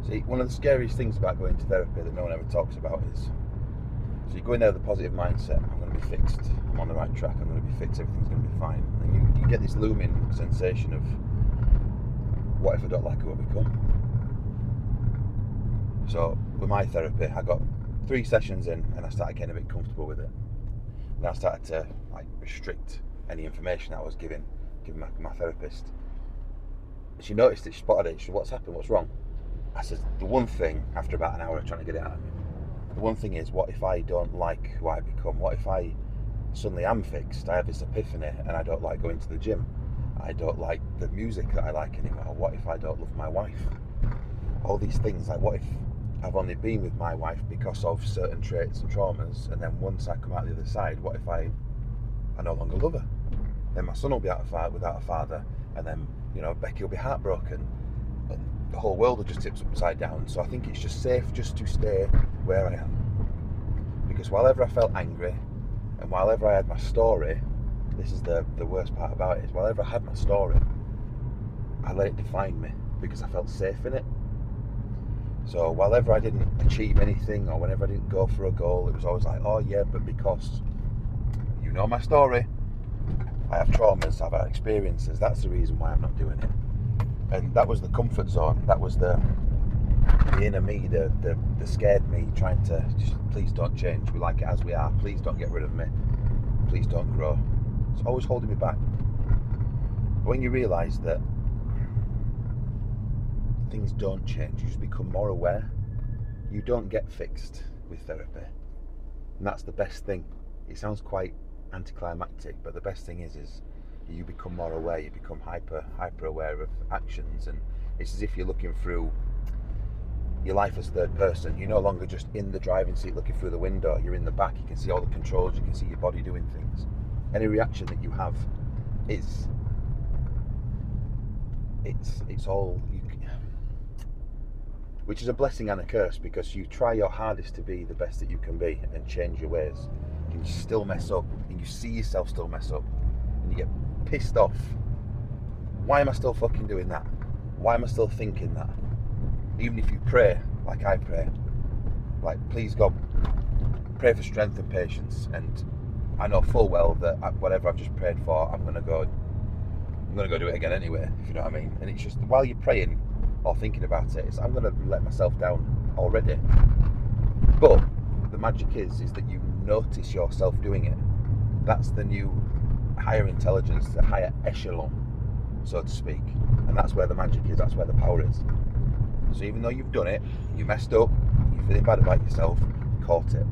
See, one of the scariest things about going to therapy that no one ever talks about is, so you go in there with a positive mindset, I'm going to be fixed, I'm on the right track, I'm going to be fixed, everything's going to be fine. And then you get this looming sensation of, what if I don't like who I become? So with my therapy, I got 3 sessions in and I started getting a bit comfortable with it. And I started to restrict any information I was giving my therapist. She noticed it, she spotted it, she said, what's happened, what's wrong? I said, the one thing, after about an hour of trying to get it out of me, the one thing is, what if I don't like who I become? What if I suddenly am fixed? I have this epiphany and I don't like going to the gym. I don't like the music that I like anymore. What if I don't love my wife? All these things, what if I've only been with my wife because of certain traits and traumas, and then once I come out the other side, what if I no longer love her? Then my son will be without a father, and then Becky will be heartbroken, and the whole world will just tip upside down. So I think it's just safe just to stay where I am, because while ever I felt angry, and while ever I had my story, this is the worst part about it, is while ever I had my story, I let it define me because I felt safe in it. So while ever I didn't achieve anything, or whenever I didn't go for a goal, it was always like, oh yeah, but because you know my story, I have traumas, I've had experiences, that's the reason why I'm not doing it. And that was the comfort zone, that was the inner me, the scared me, trying to just, please don't change, we like it as we are, please don't get rid of me, please don't grow. It's always holding me back. But when you realise that things don't change, you just become more aware. You don't get fixed with therapy, and that's the best thing. It sounds quite anticlimactic, but the best thing is you become more aware, you become hyper aware of actions, and it's as if you're looking through your life as third person. You're no longer just in the driving seat looking through the window, you're in the back, you can see all the controls, you can see your body doing things. Any reaction that you have is it's all you can, which is a blessing and a curse, because you try your hardest to be the best that you can be and change your ways, and you still mess up, and you see yourself still mess up, and you get pissed off. Why am I still fucking doing that? Why am I still thinking that? Even if you pray, like I pray, please God, pray for strength and patience, and I know full well that whatever I've just prayed for, I'm gonna go do it again anyway, if you know what I mean. And it's just, while you're praying or thinking about it, I'm going to let myself down already. But the magic is that you notice yourself doing it. That's the new higher intelligence, the higher echelon, so to speak. And that's where the magic is, that's where the power is. So even though you've done it, you messed up, you're feeling bad about yourself, you caught it.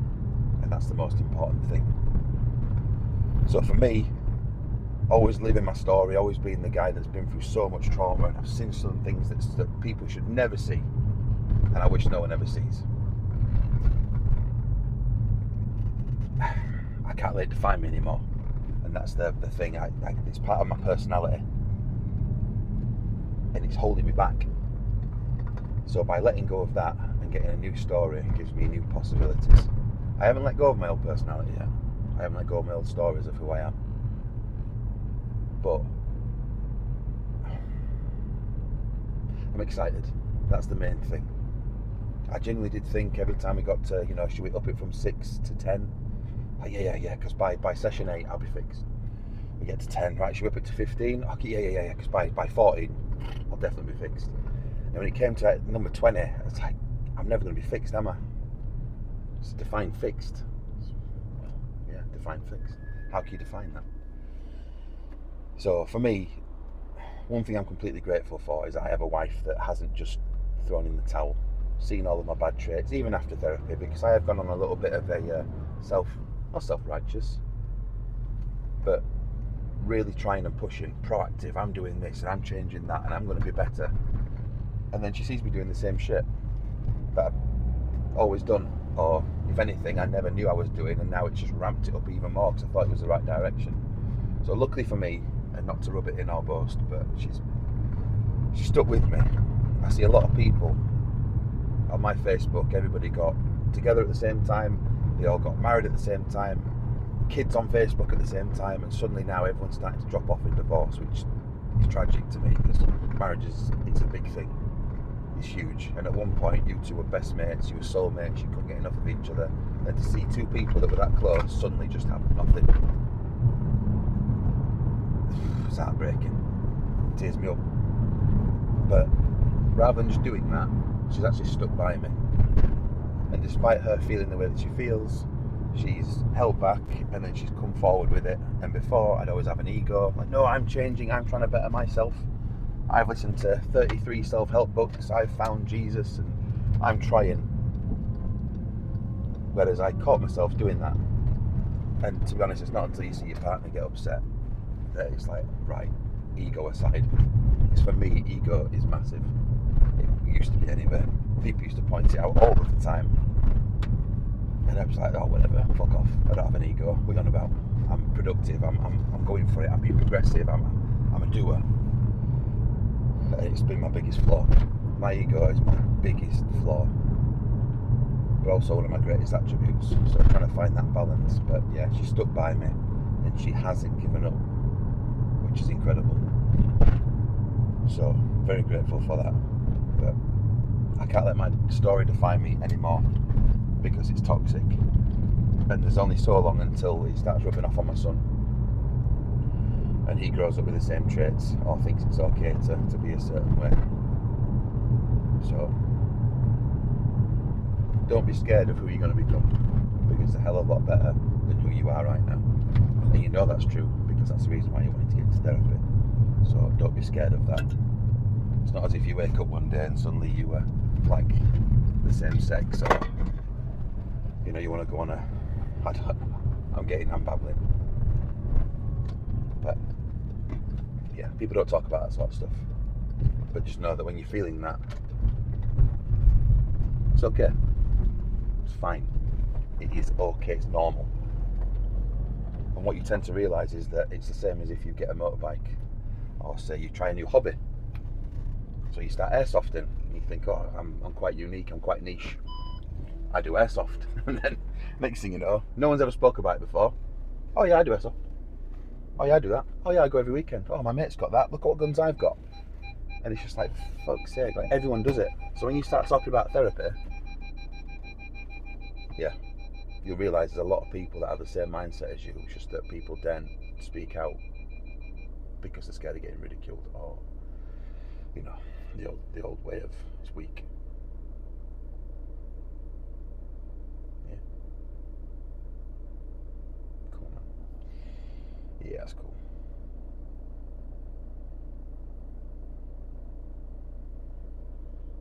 And that's the most important thing. So for me, always living my story, always being the guy that's been through so much trauma, and I've seen some things that people should never see, and I wish no one ever sees. I can't let it define me anymore, and that's the thing. It's part of my personality, and it's holding me back. So by letting go of that and getting a new story, it gives me new possibilities. I haven't let go of my old personality yet. I haven't let go of my old stories of who I am. But I'm excited. That's the main thing. I genuinely did think every time we got to, should we up it from 6 to 10? Like, yeah, because by session 8 I'll be fixed. We get to 10, right, should we up it to 15? Okay, yeah, because by 14 I'll definitely be fixed. And when it came to number 20, it's like, I'm never going to be fixed, am I? It's define fixed. Well, yeah, define fixed. How can you define that? So for me, one thing I'm completely grateful for is I have a wife that hasn't just thrown in the towel, seen all of my bad traits, even after therapy, because I have gone on a little bit of a not self-righteous, but really trying and pushing, proactive, I'm doing this and I'm changing that and I'm going to be better. And then she sees me doing the same shit that I've always done, or if anything, I never knew I was doing, and now it's just ramped it up even more because I thought it was the right direction. So luckily for me, and not to rub it in or boast, but she's stuck with me. I see a lot of people on my Facebook, everybody got together at the same time, they all got married at the same time, kids on Facebook at the same time, and suddenly now everyone's starting to drop off in divorce, which is tragic to me, because marriage is a big thing. is huge. And at one point, you two were best mates, you were soulmates, you couldn't get enough of each other. And to see two people that were that close suddenly just have nothing, it's heartbreaking. It tears me up. But rather than just doing that, she's actually stuck by me. And despite her feeling the way that she feels, she's held back and then she's come forward with it. And before, I'd always have an ego, like, no, I'm changing, I'm trying to better myself. I've listened to 33 self-help books, I've found Jesus, and I'm trying. Whereas I caught myself doing that. And to be honest, it's not until you see your partner get upset that it's like, right, ego aside. Because for me, ego is massive. It used to be anyway. People used to point it out all of the time. And I was like, oh, whatever, fuck off. I don't have an ego. What are you on about? I'm productive, I'm going for it, I'm being progressive, I'm a doer. It's been my biggest flaw. My ego is my biggest flaw, but also one of my greatest attributes. So I'm trying to find that balance. But yeah, she stuck by me and she hasn't given up, which is incredible. So very grateful for that. But I can't let my story define me anymore because it's toxic. And there's only so long until it starts rubbing off on my son. And he grows up with the same traits or thinks it's okay to be a certain way. So don't be scared of who you're going to become, because it's a hell of a lot better than who you are right now. And you know that's true because that's the reason why you wanted to get into therapy. So don't be scared of that. It's not as if you wake up one day and suddenly you are like the same sex, or you want to go on a, I'm babbling. But yeah, people don't talk about that sort of stuff. But just know that when you're feeling that, it's okay. It's fine. It is okay. It's normal. And what you tend to realise is that it's the same as if you get a motorbike, or say you try a new hobby. So you start airsofting, and you think, oh, I'm quite unique, I'm quite niche. I do airsoft. And then next thing you know, no one's ever spoke about it before. Oh yeah, I do airsoft. Oh yeah, I do that. Oh yeah, I go every weekend. Oh, my mate's got that. Look what guns I've got. And it's just like, fuck's sake, like everyone does it. So when you start talking about therapy, yeah, you'll realise there's a lot of people that have the same mindset as you. It's just that people don't speak out because they're scared of getting ridiculed, or the old way of it's weak. Yeah. Cool, man. Yeah, that's cool.